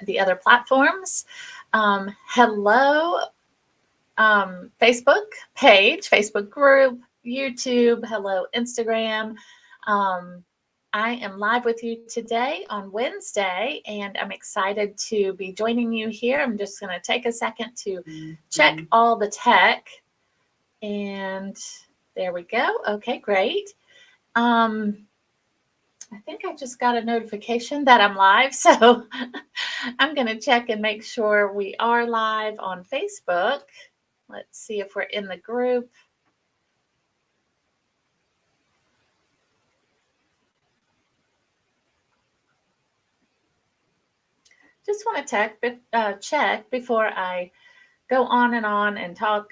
the other platforms. Hello, Facebook page, Facebook group, YouTube. Hello, Instagram. I am live with you today on Wednesday, and I'm excited to be joining you here. I'm just going to take a second to check all the tech. And there we go. Okay, great. I think I just got a notification that I'm live, so I'm going to check and make sure we are live on Facebook. Let's see if we're in the group. Just want to check before I go on and talk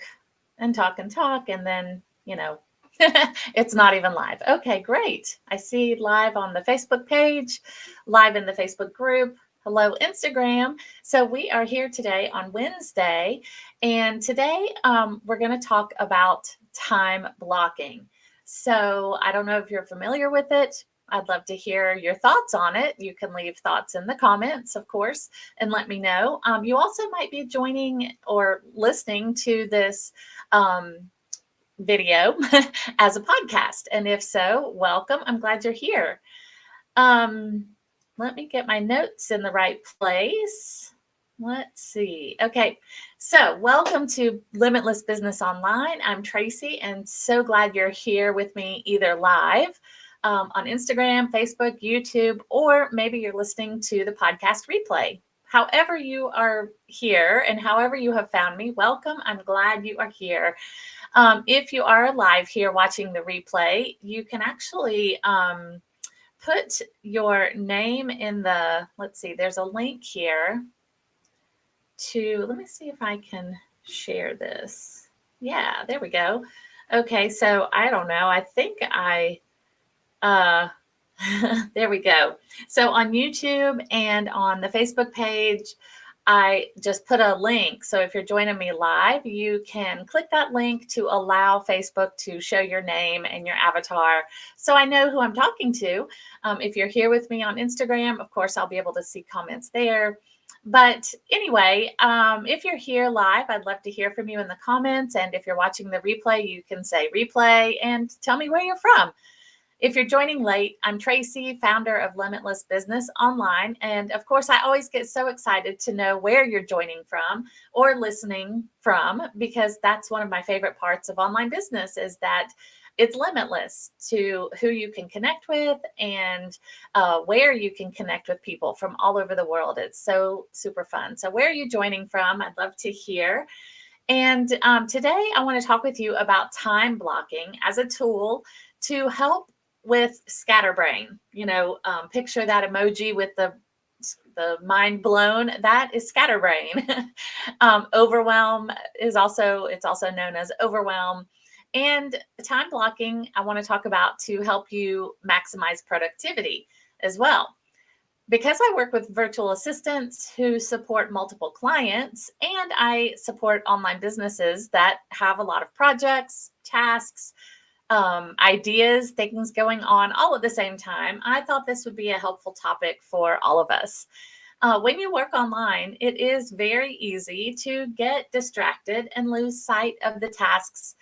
and talk and talk, and then, it's not even live. Okay, great. I see live on the Facebook page, live in the Facebook group. Hello, Instagram. So we are here today on Wednesday, and today we're going to talk about time blocking. So I don't know if you're familiar with it. I'd love to hear your thoughts on it. You can leave thoughts in the comments, of course, and let me know. You also might be joining or listening to this video as a podcast. And if so, welcome. I'm glad you're here. Let me get my notes in the right place. Let's see. Okay, so welcome to Limitless Business Online. I'm Tracy, and so glad you're here with me either live on Instagram, Facebook, YouTube, or maybe you're listening to the podcast replay. However you are here and however you have found me, welcome. I'm glad you are here. If you are live here watching the replay, you can actually put your name in the, let's see, there's a link here to, let me see if I can share this. Yeah, there we go. Okay, so I don't know. I think there we go. So on YouTube and on the Facebook page, I just put a link. So if you're joining me live, you can click that link to allow Facebook to show your name and your avatar, so I know who I'm talking to. If you're here with me on Instagram, of course, I'll be able to see comments there. But anyway, if you're here live, I'd love to hear from you in the comments. And if you're watching the replay, you can say replay and tell me where you're from. If you're joining late, I'm Tracy, founder of Limitless Business Online. And of course, I always get so excited to know where you're joining from or listening from, because that's one of my favorite parts of online business, is that it's limitless to who you can connect with and where you can connect with people from all over the world. It's so super fun. So where are you joining from? I'd love to hear. And today I want to talk with you about time blocking as a tool to help with scatterbrain. Picture that emoji with the mind blown. That is scatterbrain. Overwhelm is it's also known as overwhelm. And time blocking, I want to talk about to help you maximize productivity as well. Because I work with virtual assistants who support multiple clients, and I support online businesses that have a lot of projects, tasks, ideas, things going on all at the same time, I thought this would be a helpful topic for all of us. When you work online, it is very easy to get distracted and lose sight of the tasks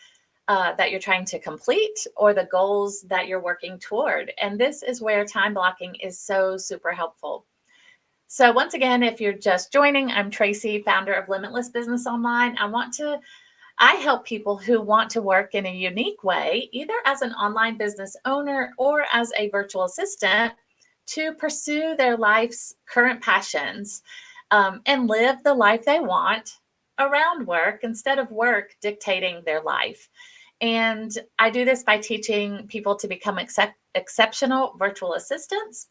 that you're trying to complete or the goals that you're working toward. And this is where time blocking is so super helpful. So once again, if you're just joining, I'm Tracy, founder of Limitless Business Online. I help people who want to work in a unique way, either as an online business owner or as a virtual assistant, to pursue their life's current passions and live the life they want around work instead of work dictating their life. And I do this by teaching people to become exceptional virtual assistants.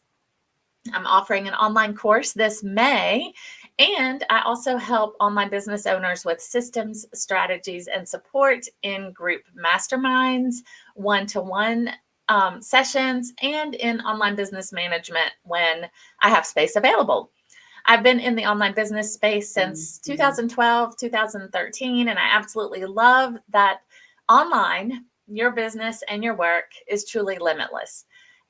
I'm offering an online course this May, and I also help online business owners with systems, strategies, and support in group masterminds, one-to-one sessions, and in online business management when I have space available. I've been in the online business space since 2012, 2013, and I absolutely love that online, your business and your work is truly limitless.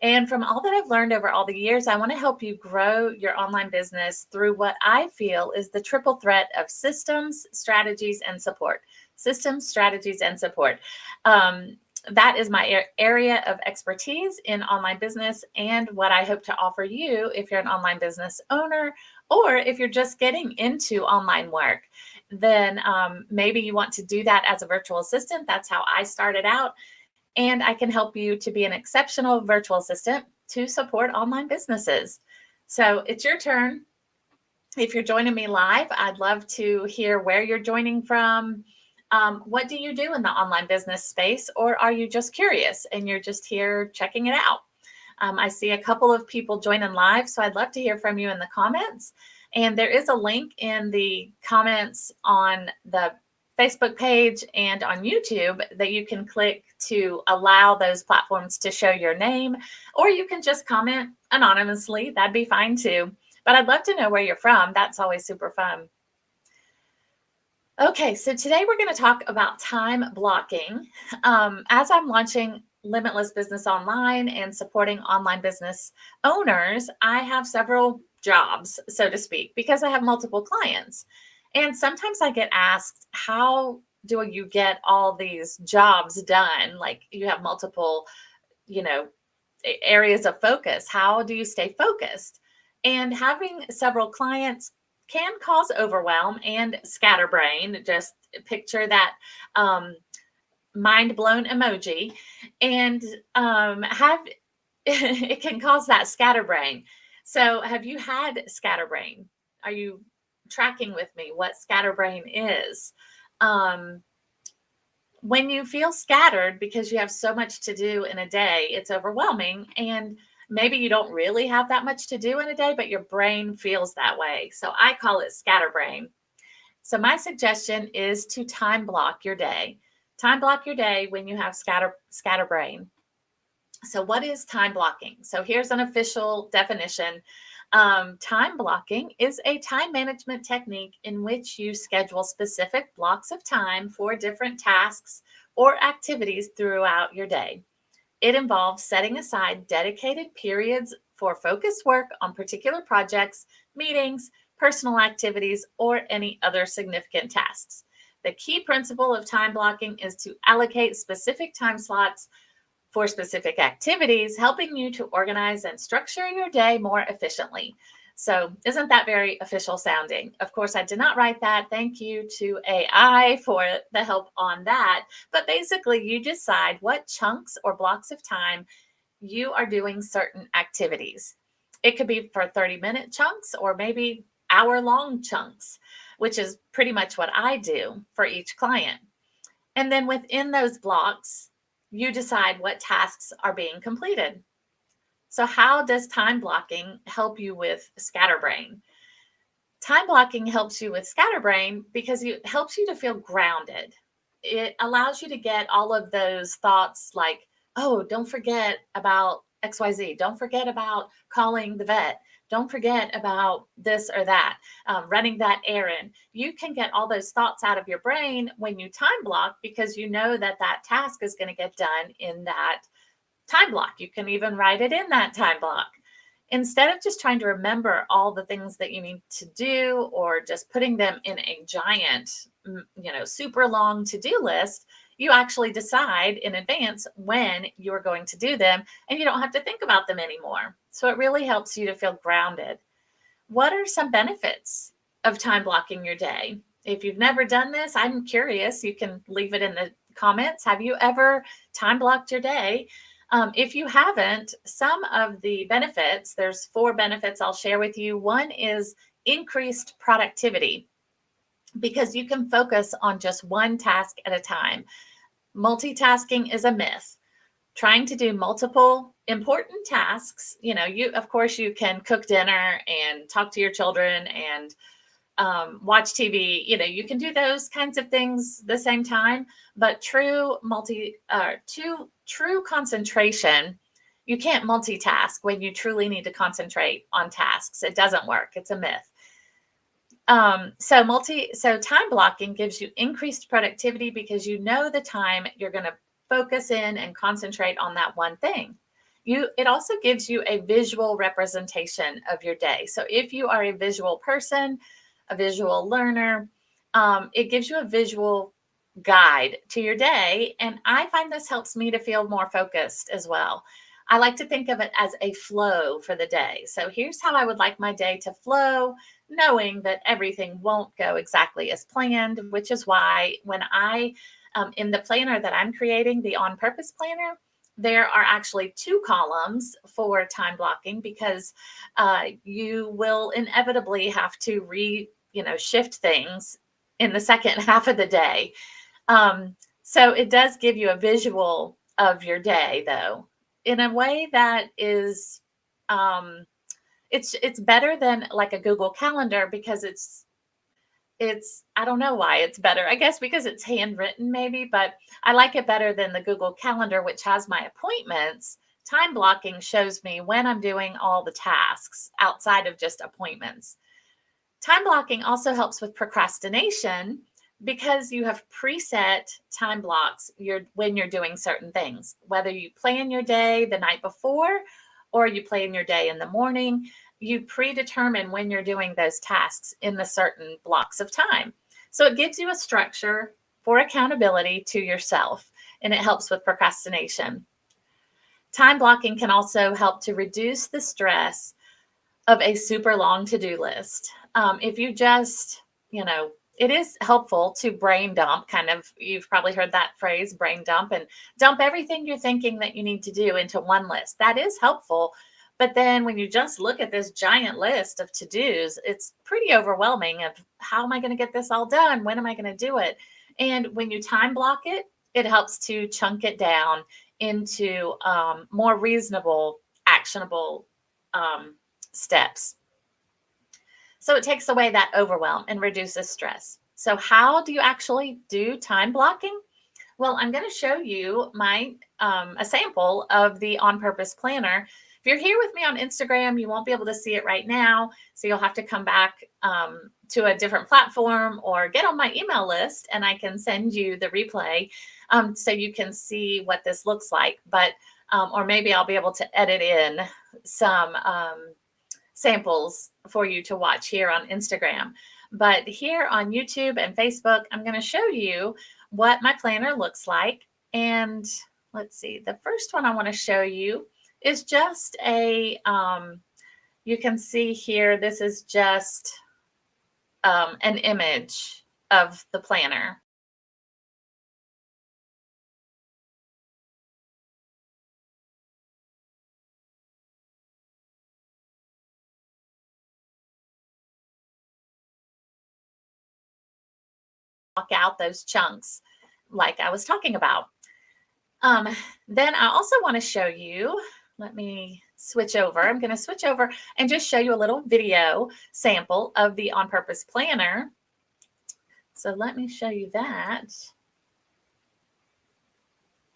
And from all that I've learned over all the years, I want to help you grow your online business through what I feel is the triple threat of systems, strategies, and support. Systems, strategies, and support. That is my area of expertise in online business, and what I hope to offer you if you're an online business owner, or if you're just getting into online work. Then maybe you want to do that as a virtual assistant. That's how I started out. And I can help you to be an exceptional virtual assistant to support online businesses. So it's your turn. If you're joining me live, I'd love to hear where you're joining from. What do you do in the online business space? Or are you just curious and you're just here checking it out? I see a couple of people joining live, so I'd love to hear from you in the comments. And there is a link in the comments on the Facebook page and on YouTube that you can click to allow those platforms to show your name, or you can just comment anonymously. That'd be fine too. But I'd love to know where you're from. That's always super fun. Okay, so today we're going to talk about time blocking. As I'm launching Limitless Business Online and supporting online business owners, I have several jobs, so to speak, because I have multiple clients. And sometimes I get asked, how do you get all these jobs done? Like you have multiple, areas of focus. How do you stay focused? And having several clients can cause overwhelm and scatterbrain. Just picture that mind blown emoji, and have it can cause that scatterbrain. So have you had scatterbrain? Are you tracking with me what scatterbrain is? When you feel scattered because you have so much to do in a day, it's overwhelming, and maybe you don't really have that much to do in a day, but your brain feels that way. So I call it scatterbrain. So my suggestion is to time block your day. Time block your day when you have scatterbrain. So what is time blocking? So here's an official definition. Time blocking is a time management technique in which you schedule specific blocks of time for different tasks or activities throughout your day. It involves setting aside dedicated periods for focused work on particular projects, meetings, personal activities, or any other significant tasks. The key principle of time blocking is to allocate specific time slots for specific activities, helping you to organize and structure your day more efficiently. So isn't that very official sounding? Of course, I did not write that. Thank you to AI for the help on that. But basically, you decide what chunks or blocks of time you are doing certain activities. It could be for 30-minute chunks or maybe hour-long chunks, which is pretty much what I do for each client. And then within those blocks, you decide what tasks are being completed. So how does time blocking help you with scatterbrain? Time blocking helps you with scatterbrain because it helps you to feel grounded. It allows you to get all of those thoughts like, oh, don't forget about XYZ. Don't forget about calling the vet. Don't forget about this or that, running that errand. You can get all those thoughts out of your brain when you time block because you know that that task is going to get done in that time block. You can even write it in that time block. Instead of just trying to remember all the things that you need to do or just putting them in a giant, super long to-do list, you actually decide in advance when you're going to do them, and you don't have to think about them anymore. So it really helps you to feel grounded. What are some benefits of time blocking your day? If you've never done this, I'm curious. You can leave it in the comments. Have you ever time blocked your day? If you haven't, some of the benefits, there's 4 benefits I'll share with you. One is increased productivity because you can focus on just one task at a time. Multitasking is a myth. Trying to do multiple important tasks, of course you can cook dinner and talk to your children and watch TV, you can do those kinds of things the same time, but true concentration, you can't multitask when you truly need to concentrate on tasks. It doesn't work. It's a myth. So time blocking gives you increased productivity because you know the time you're going to focus in and concentrate on that one thing. it also gives you a visual representation of your day. So if you are a visual person, a visual learner, it gives you a visual guide to your day. And I find this helps me to feel more focused as well. I like to think of it as a flow for the day. So here's how I would like my day to flow, knowing that everything won't go exactly as planned, which is why when in the planner that I'm creating, the On Purpose Planner, there are actually 2 columns for time blocking because you will inevitably have to shift things in the second half of the day. So it does give you a visual of your day, though, in a way that is, it's better than like a Google Calendar because I don't know why it's better. I guess because it's handwritten, maybe, but I like it better than the Google Calendar, which has my appointments. Time blocking shows me when I'm doing all the tasks outside of just appointments. Time blocking also helps with procrastination because you have preset time blocks when you're doing certain things, whether you plan your day the night before or you plan your day in the morning. You predetermine when you're doing those tasks in the certain blocks of time. So it gives you a structure for accountability to yourself, and it helps with procrastination. Time blocking can also help to reduce the stress of a super long to-do list. If you just, it is helpful to brain dump, kind of, you've probably heard that phrase, brain dump, and dump everything you're thinking that you need to do into one list. That is helpful. But then when you just look at this giant list of to-dos, it's pretty overwhelming of how am I going to get this all done? When am I going to do it? And when you time block it, it helps to chunk it down into more reasonable, actionable steps. So it takes away that overwhelm and reduces stress. So how do you actually do time blocking? Well, I'm going to show you a sample of the On Purpose Planner. If you're here with me on Instagram, you won't be able to see it right now. So you'll have to come back to a different platform or get on my email list and I can send you the replay so you can see what this looks like. But or maybe I'll be able to edit in some samples for you to watch here on Instagram. But here on YouTube and Facebook, I'm going to show you what my planner looks like. And let's see, the first one I want to show you is just you can see here, this is just an image of the planner. Block out those chunks like I was talking about. Then I also want to show you, let me switch over. I'm going to switch over and just show you a little video sample of the On Purpose Planner. So let me show you that.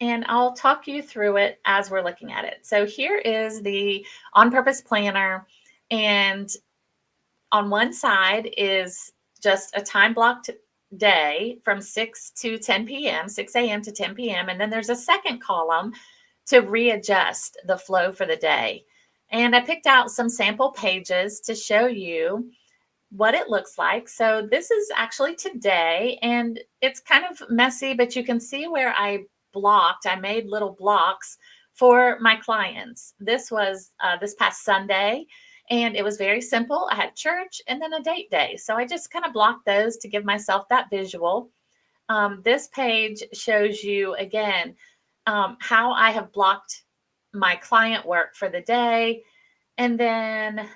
And I'll talk you through it as we're looking at it. So here is the On Purpose Planner. And on one side is just a time blocked day from 6 to 10 p.m., 6 a.m. to 10 p.m. And then there's a second column to readjust the flow for the day. And I picked out some sample pages to show you what it looks like. So this is actually today, and it's kind of messy, but you can see where I made little blocks for my clients. This was this past Sunday. And it was very simple. I had church and then a date day. So I just kind of blocked those to give myself that visual. This page shows you, again, how I have blocked my client work for the day. And then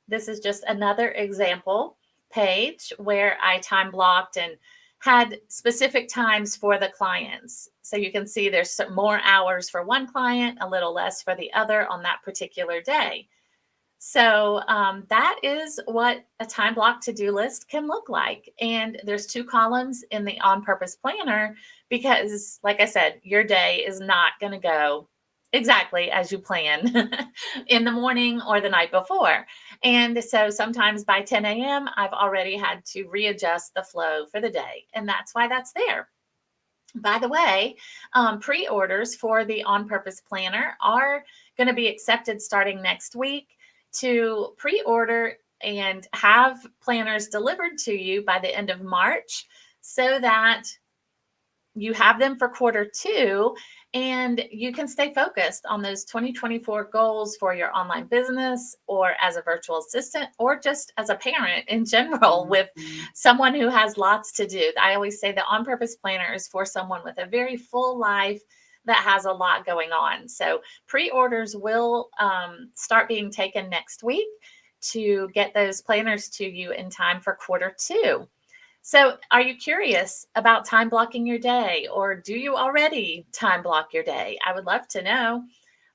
this is just another example page where I time blocked and had specific times for the clients. So you can see there's some more hours for one client, a little less for the other on that particular day. So that is what a time block to-do list can look like. And there's 2 columns in the On Purpose Planner because, like I said, your day is not going to go exactly as you plan in the morning or the night before. And so sometimes by 10 a.m., I've already had to readjust the flow for the day. And that's why that's there. By the way, pre-orders for the On Purpose Planner are going to be accepted starting next week. To pre-order and have planners delivered to you by the end of March so that you have them for quarter 2 and you can stay focused on those 2024 goals for your online business or as a virtual assistant or just as a parent in general with someone who has lots to do. I always say the On Purpose Planner is for someone with a very full life that has a lot going on. So pre-orders will start being taken next week to get those planners to you in time for quarter 2. So, are you curious about time blocking your day, or do you already time block your day? I would love to know.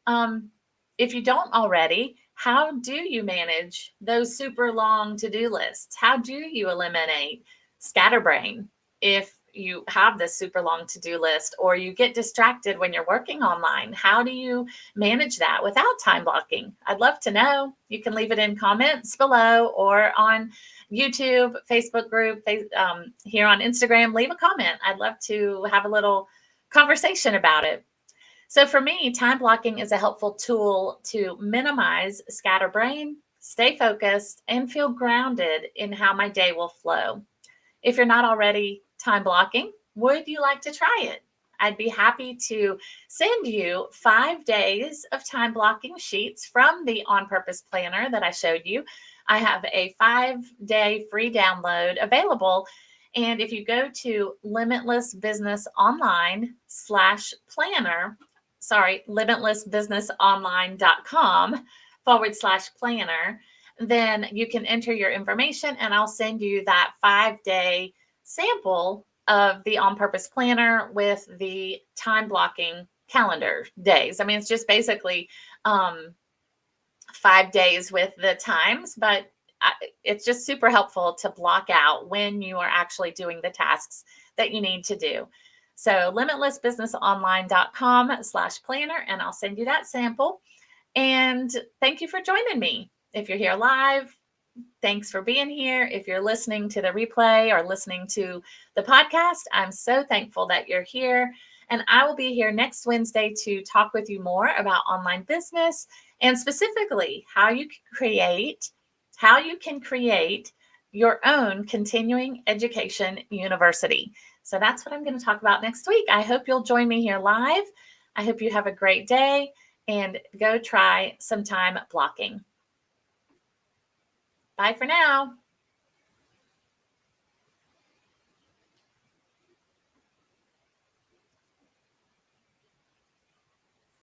Um, if you don't already, how do you manage those super long to do lists? How do you eliminate scatterbrain if you have this super long to do list or you get distracted when you're working online? How do you manage that without time blocking? I'd love to know. You can leave it in comments below or on YouTube, Facebook group, here on Instagram. Leave a comment. I'd love to have a little conversation about it. So for me, time blocking is a helpful tool to minimize scatterbrain, stay focused, and feel grounded in how my day will flow. If you're not already time blocking, would you like to try it? I'd be happy to send you 5 days of time blocking sheets from the On Purpose Planner that I showed you. I have a 5-day free download available. And if you go to limitlessbusinessonline/planner, limitlessbusinessonline.com/planner, then you can enter your information and I'll send you that 5-day sample of the On Purpose Planner with the time blocking calendar days. I mean, it's just basically 5 days with the times, but it's just super helpful to block out when you are actually doing the tasks that you need to do. So limitlessbusinessonline.com/planner, and I'll send you that sample. And thank you for joining me. If you're here live, thanks for being here. If you're listening to the replay or listening to the podcast, I'm so thankful that you're here. And I will be here next Wednesday to talk with you more about online business and specifically how you can create your own continuing education university. So that's what I'm going to talk about next week. I hope you'll join me here live. I hope you have a great day and go try some time blocking. Bye for now.